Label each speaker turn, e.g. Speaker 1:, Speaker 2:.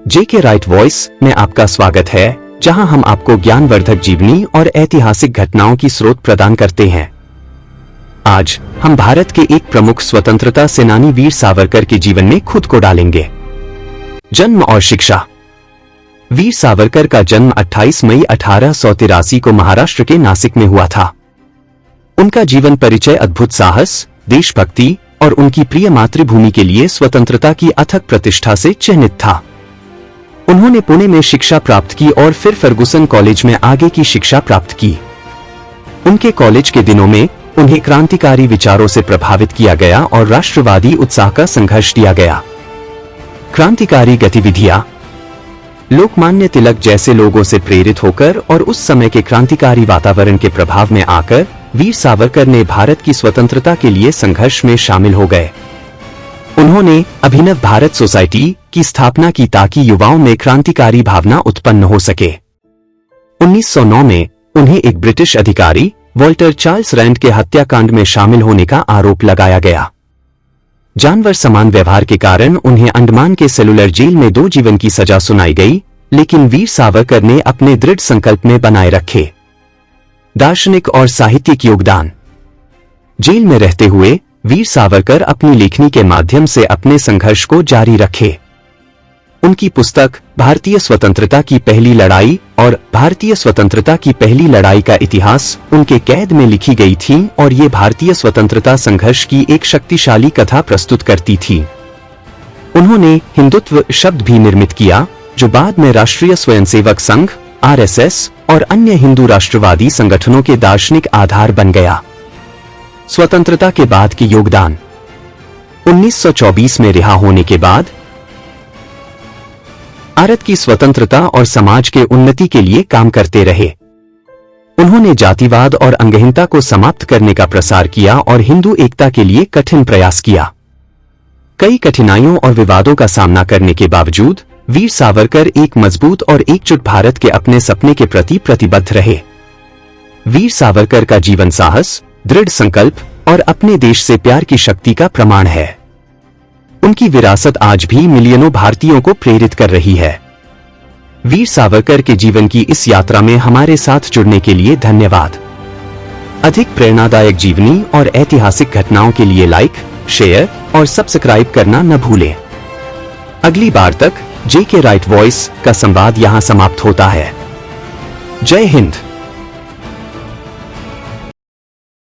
Speaker 1: जेके right voice में आपका स्वागत है, जहां हम आपको ज्ञानवर्धक जीवनी और ऐतिहासिक घटनाओं की स्रोत प्रदान करते हैं। आज हम भारत के एक प्रमुख स्वतंत्रता सेनानी वीर सावरकर के जीवन में खुद को डालेंगे। जन्म और शिक्षा। वीर सावरकर का जन्म 28 मई 1883 को महाराष्ट्र के नासिक में हुआ था। उनका जीवन परिचय अद्भुत साहस, देशभक्ति और उनकी प्रिय मातृभूमि के लिए स्वतंत्रता की अथक प्रतिष्ठा से चिन्हित था। उन्होंने पुणे में शिक्षा प्राप्त की और फिर फर्गुसन कॉलेज में आगे की शिक्षा प्राप्त की। उनके कॉलेज के दिनों में उन्हें क्रांतिकारी विचारों से प्रभावित किया गया और राष्ट्रवादी उत्साह का संघर्ष दिया गया। क्रांतिकारी गतिविधियां। लोकमान्य तिलक जैसे लोगों से प्रेरित होकर और उस समय के क्रांतिकारी वातावरण के प्रभाव में आकर वीर सावरकर ने भारत की स्वतंत्रता के लिए संघर्ष में शामिल हो गए। उन्होंने अभिनव भारत सोसाइटी की स्थापना की ताकि युवाओं में क्रांतिकारी भावना उत्पन्न हो सके। 1909 में उन्हें एक ब्रिटिश अधिकारी वॉल्टर चार्ल्स रैंड के हत्याकांड में शामिल होने का आरोप लगाया गया। जानवर समान व्यवहार के कारण उन्हें अंडमान के सेलुलर जेल में 2 जीवन की सजा सुनाई गई, लेकिन वीर सावरकर ने अपने दृढ़ संकल्प में बनाए रखे। दार्शनिक और साहित्यिक योगदान। जेल में रहते हुए वीर सावरकर अपनी लेखनी के माध्यम से अपने संघर्ष को जारी रखे। उनकी पुस्तक भारतीय स्वतंत्रता की पहली लड़ाई और भारतीय स्वतंत्रता की पहली लड़ाई का इतिहास उनके कैद में लिखी गई थी और ये भारतीय स्वतंत्रता संघर्ष की एक शक्तिशाली कथा प्रस्तुत करती थी। उन्होंने हिंदुत्व शब्द भी निर्मित किया, जो बाद में राष्ट्रीय स्वयंसेवक संघ (आरएसएस) और अन्य हिंदू राष्ट्रवादी संगठनों के दार्शनिक आधार बन गया। स्वतंत्रता के बाद के योगदान। 1924 में रिहा होने के बाद भारत की स्वतंत्रता और समाज के उन्नति के लिए काम करते रहे। उन्होंने जातिवाद और अंगहीनता को समाप्त करने का प्रसार किया और हिंदू एकता के लिए कठिन प्रयास किया। कई कठिनाइयों और विवादों का सामना करने के बावजूद वीर सावरकर एक मजबूत और एकजुट भारत के अपने सपने के प्रति प्रतिबद्ध रहे। वीर सावरकर का जीवन साहस, दृढ़ संकल्प और अपने देश से प्यार की शक्ति का प्रमाण है। उनकी विरासत आज भी मिलियनों भारतीयों को प्रेरित कर रही है। वीर सावरकर के जीवन की इस यात्रा में हमारे साथ जुड़ने के लिए धन्यवाद। अधिक प्रेरणादायक जीवनी और ऐतिहासिक घटनाओं के लिए लाइक, शेयर और सब्सक्राइब करना न भूलें। अगली बार तक जेके राइट वॉइस का संवाद यहां समाप्त होता है। जय हिंद।